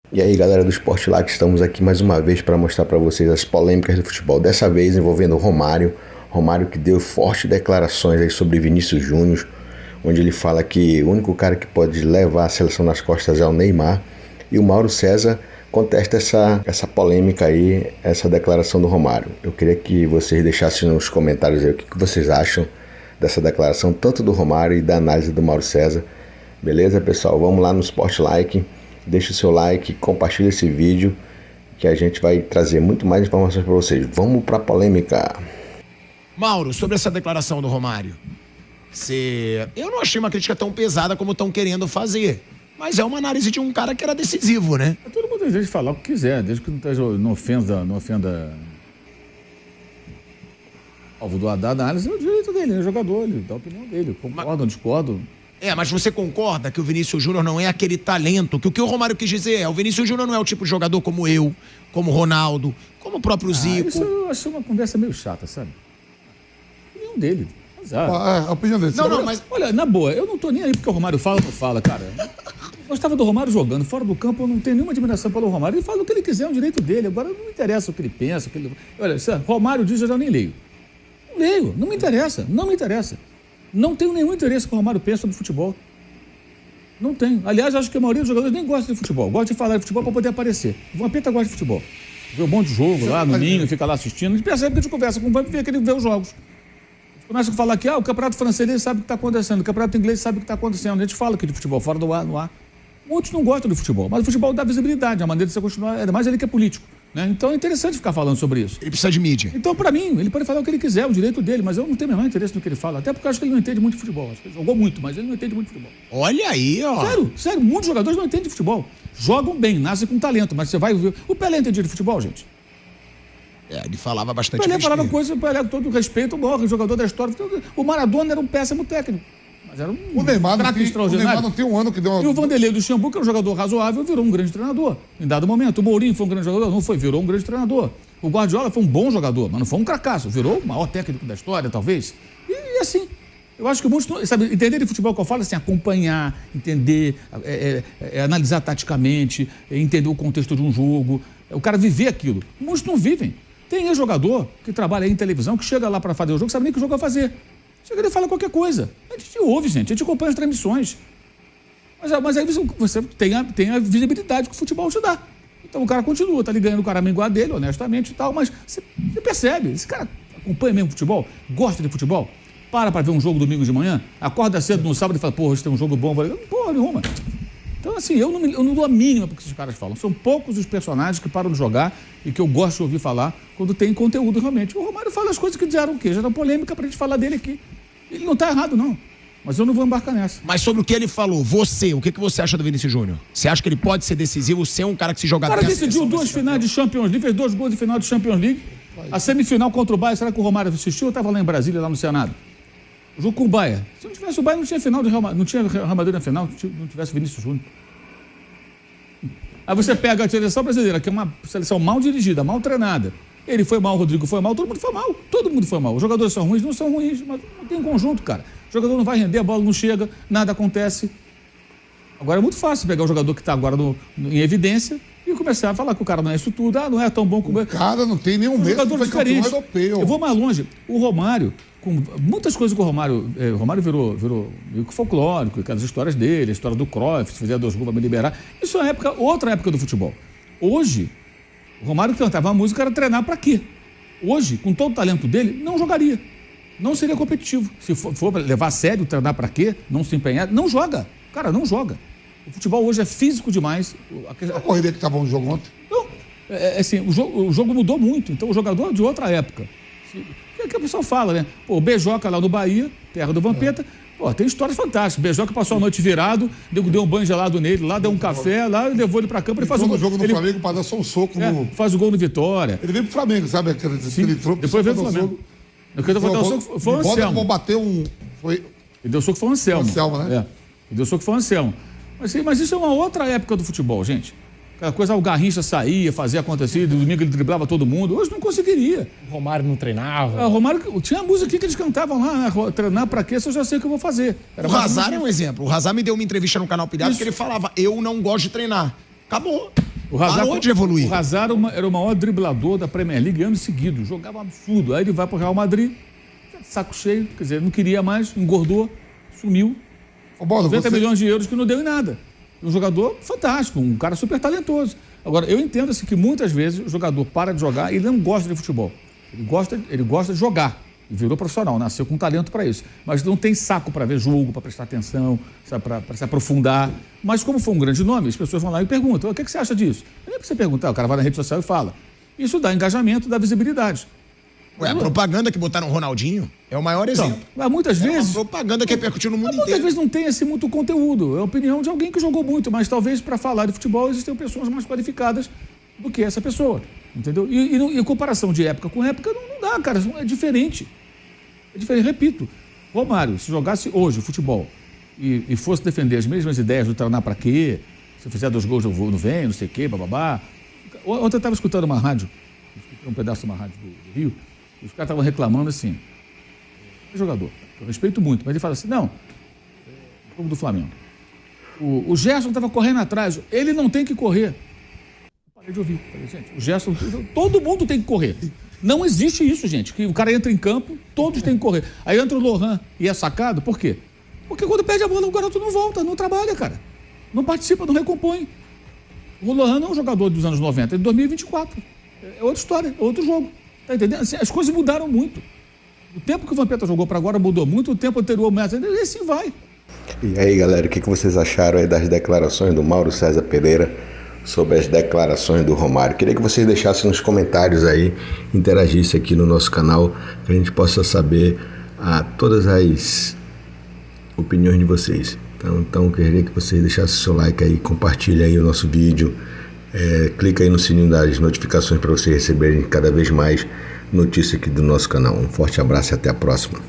E aí, galera do Sport Like, estamos aqui mais uma vez para mostrar para vocês as polêmicas do futebol, dessa vez envolvendo o Romário que deu fortes declarações aí sobre Vinícius Júnior, onde ele fala que o único cara que pode levar a seleção nas costas é o Neymar, e o Mauro César contesta essa polêmica aí, essa declaração do Romário. Eu queria que vocês deixassem nos comentários aí o que vocês acham dessa declaração, tanto do Romário e da análise do Mauro César. Beleza, pessoal? Vamos lá no Sport Like. Deixe o seu like, compartilhe esse vídeo, que a gente vai trazer muito mais informações para vocês. Vamos para a polêmica. Mauro, sobre essa declaração do Romário, eu não achei uma crítica tão pesada como estão querendo fazer, mas é uma análise de um cara que era decisivo, né? Todo mundo tem direito de falar o que quiser, desde que não ofenda alvo do Haddad, a análise é o direito dele, é o jogador, ele dá a opinião dele, concordo, discordo. Mas você concorda que o Vinícius Júnior não é aquele talento, que o Romário quis dizer é, o Vinícius Júnior não é o tipo de jogador como eu, como o Ronaldo, como o próprio Zico. Isso eu acho uma conversa meio chata, sabe? A opinião dele, azar. A opinião dele. Não, mas... Olha, na boa, eu não tô nem aí porque o Romário fala ou não fala, cara. Eu gostava do Romário jogando, fora do campo eu não tenho nenhuma admiração pelo Romário. Ele fala o que ele quiser, é um direito dele. Agora não me interessa o que ele pensa. Olha, se Romário diz, eu já nem leio. Não leio, não me interessa. Não tenho nenhum interesse que o Romário pensa sobre futebol. Não tenho. Aliás, acho que a maioria dos jogadores nem gosta de futebol. Gosta de falar de futebol para poder aparecer. O Vampeta gosta de futebol. Vê um monte de jogo lá no Ninho, fica lá assistindo. A gente percebe que a gente conversa com o Vampeta, que ele vê os jogos. A gente começa a falar que o campeonato francês ele sabe o que está acontecendo, o campeonato inglês sabe o que está acontecendo. A gente fala aqui de futebol, fora do ar, no ar. Muitos não gostam do futebol, mas o futebol dá visibilidade, a maneira de você continuar, ainda mais ele que é político. Né? Então é interessante ficar falando sobre isso. Ele precisa de mídia. Então, para mim, ele pode falar o que ele quiser, o direito dele, mas eu não tenho o menor interesse no que ele fala. Até porque eu acho que ele não entende muito de futebol. Acho que ele jogou muito, mas ele não entende muito de futebol. Olha aí, ó. Sério, muitos jogadores não entendem de futebol. Jogam bem, nascem com talento, mas você vai ver. O Pelé entendia de futebol, gente. Ele falava bastante. O Pelé falava coisa, o Pelé, com todo respeito, o maior jogador da história. O Maradona era um péssimo técnico. Mas era um craque extraordinário. O Neymar não tem um ano que deu uma... E o Vanderlei do Luxemburgo, que era um jogador razoável, virou um grande treinador. Em dado momento. O Mourinho foi um grande jogador? Não foi, virou um grande treinador. O Guardiola foi um bom jogador, mas não foi um cracaço. Virou o maior técnico da história, talvez. E assim, eu acho que muitos... Sabe, entender de futebol que eu falo, assim, acompanhar, entender, analisar taticamente, entender o contexto de um jogo, o cara viver aquilo. Muitos não vivem. Tem jogador que trabalha aí em televisão, que chega lá para fazer o jogo, sabe nem que jogo vai fazer. Chega ali e fala qualquer coisa. A gente ouve, gente. A gente acompanha as transmissões. Mas aí você tem a visibilidade que o futebol te dá. Então o cara continua, tá ali ganhando o caraminguá dele, honestamente e tal, mas você percebe. Esse cara acompanha mesmo futebol, gosta de futebol, para ver um jogo domingo de manhã, acorda cedo no sábado e fala, hoje tem um jogo bom. Porra nenhuma. Então, assim, eu não dou a mínima porque esses caras falam. São poucos os personagens que param de jogar e que eu gosto de ouvir falar quando tem conteúdo realmente. O Romário fala as coisas que disseram o quê? Já dá polêmica pra gente falar dele aqui. Ele não tá errado, não. Mas eu não vou embarcar nessa. Mas sobre o que ele falou, o que você acha do Vinícius Júnior? Você acha que ele pode ser decisivo, ser um cara que se joga... O cara decidiu 2 finais de Champions League, fez 2 gols de final de Champions League. A semifinal contra o Bayern, será que o Romário assistiu? Eu estava lá em Brasília, lá no Senado. O jogo com o Bayern. Se não tivesse o Bayern, não tinha final de Real Madrid, não tinha Real Madrid na final, não tivesse Vinícius Júnior. Aí você pega a seleção brasileira, que é uma seleção mal dirigida, mal treinada. Ele foi mal, o Rodrigo foi mal, todo mundo foi mal. Todo mundo foi mal. Os jogadores são ruins, não são ruins, mas não tem um conjunto, cara. O jogador não vai render, a bola não chega, nada acontece. Agora é muito fácil pegar o jogador que está agora em evidência e começar a falar que o cara não é isso tudo, não é tão bom como... O cara não tem nenhum mês que foi campeão europeu. Eu vou mais longe. O Romário, com muitas coisas que o Romário virou folclórico, aquelas histórias dele, a história do Cruyff, se fizer 2 gols vai me liberar. Isso é outra época do futebol. Hoje, o Romário cantava uma música, era treinar para quê? Hoje, com todo o talento dele, não jogaria. Não seria competitivo. Se for levar a sério, treinar para quê? Não se empenhar, não joga. Cara, não joga. O futebol hoje é físico demais. A corrida que estava no jogo ontem? Não. Assim, o jogo mudou muito. Então, o jogador é de outra época. O que o pessoal fala, né? Pô, o Beijoca lá no Bahia, terra do Vampeta, tem histórias fantásticas. O Beijoca passou a noite virado, deu um banho gelado nele lá, deu um café lá, levou ele pra campo. Ele faz o jogo no Flamengo para dar só um soco. Faz o gol no Vitória. Ele veio pro Flamengo, sabe? Aquele troco. Depois veio pro Flamengo. Foi o Anselmo. Ele deu soco, foi o Anselmo. Né? Ele deu soco, foi o Anselmo. Mas isso é uma outra época do futebol, gente. Aquela coisa, o Garrincha saía, fazia acontecer, domingo ele driblava todo mundo. Hoje não conseguiria. O Romário não treinava. O Romário, tinha a música aqui que eles cantavam lá, né? Treinar pra quê? Se eu já sei o que eu vou fazer. O Hazard é um exemplo. O Hazard me deu uma entrevista no canal Pirata que ele falava, eu não gosto de treinar. Acabou. O Hazard, Parou de evoluir. O Hazard era o maior driblador da Premier League anos seguidos. Jogava um absurdo. Aí ele vai pro Real Madrid, saco cheio, quer dizer, não queria mais, engordou, sumiu. Ô, Bola, 90 milhões de euros que não deu em nada. Um jogador fantástico, um cara super talentoso. Agora, eu entendo assim, que muitas vezes o jogador para de jogar e ele não gosta de futebol. Ele gosta de jogar. E virou profissional, nasceu com talento para isso. Mas não tem saco para ver jogo, para prestar atenção, para se aprofundar. Mas como foi um grande nome, as pessoas vão lá e perguntam: o que você acha disso? Não é para você perguntar, o cara vai na rede social e fala. Isso dá engajamento, dá visibilidade. Ué, a propaganda que botaram o Ronaldinho é o maior exemplo. Mas muitas vezes... uma propaganda que repercutiu no mundo inteiro. Muitas vezes não tem assim, muito conteúdo. É a opinião de alguém que jogou muito, mas talvez para falar de futebol existem pessoas mais qualificadas do que essa pessoa. Entendeu? E comparação de época com época não dá, cara. É diferente. É diferente. Repito, Romário, se jogasse hoje o futebol e fosse defender as mesmas ideias do treinar para quê, se eu fizer 2 gols eu vou, não vem, não sei o quê, bababá. Ontem eu estava escutando uma rádio, um pedaço de uma rádio do Rio, e os caras estavam reclamando assim, jogador, eu respeito muito, mas ele fala assim, não, jogo do Flamengo. O Gerson estava correndo atrás, ele não tem que correr. Parei de ouvir. Falei, gente, o Gerson, todo mundo tem que correr. Não existe isso, gente, que o cara entra em campo, todos têm que correr. Aí entra o Lohan e é sacado, por quê? Porque quando perde a bola, o garoto não volta, não trabalha, cara. Não participa, não recompõe. O Lohan não é um jogador dos anos 90, é de 2024. É outra história, é outro jogo. Tá entendendo? Assim, as coisas mudaram muito. O tempo que o Vampeta jogou para agora mudou muito, o tempo anterior, e assim vai. E aí, galera, o que vocês acharam aí das declarações do Mauro César Pereira sobre as declarações do Romário? Queria que vocês deixassem nos comentários aí, interagissem aqui no nosso canal, que a gente possa saber todas as opiniões de vocês. Então, queria que vocês deixassem seu like aí, compartilhem aí o nosso vídeo, clica aí no sininho das notificações para vocês receberem cada vez mais notícias aqui do nosso canal. Um forte abraço e até a próxima.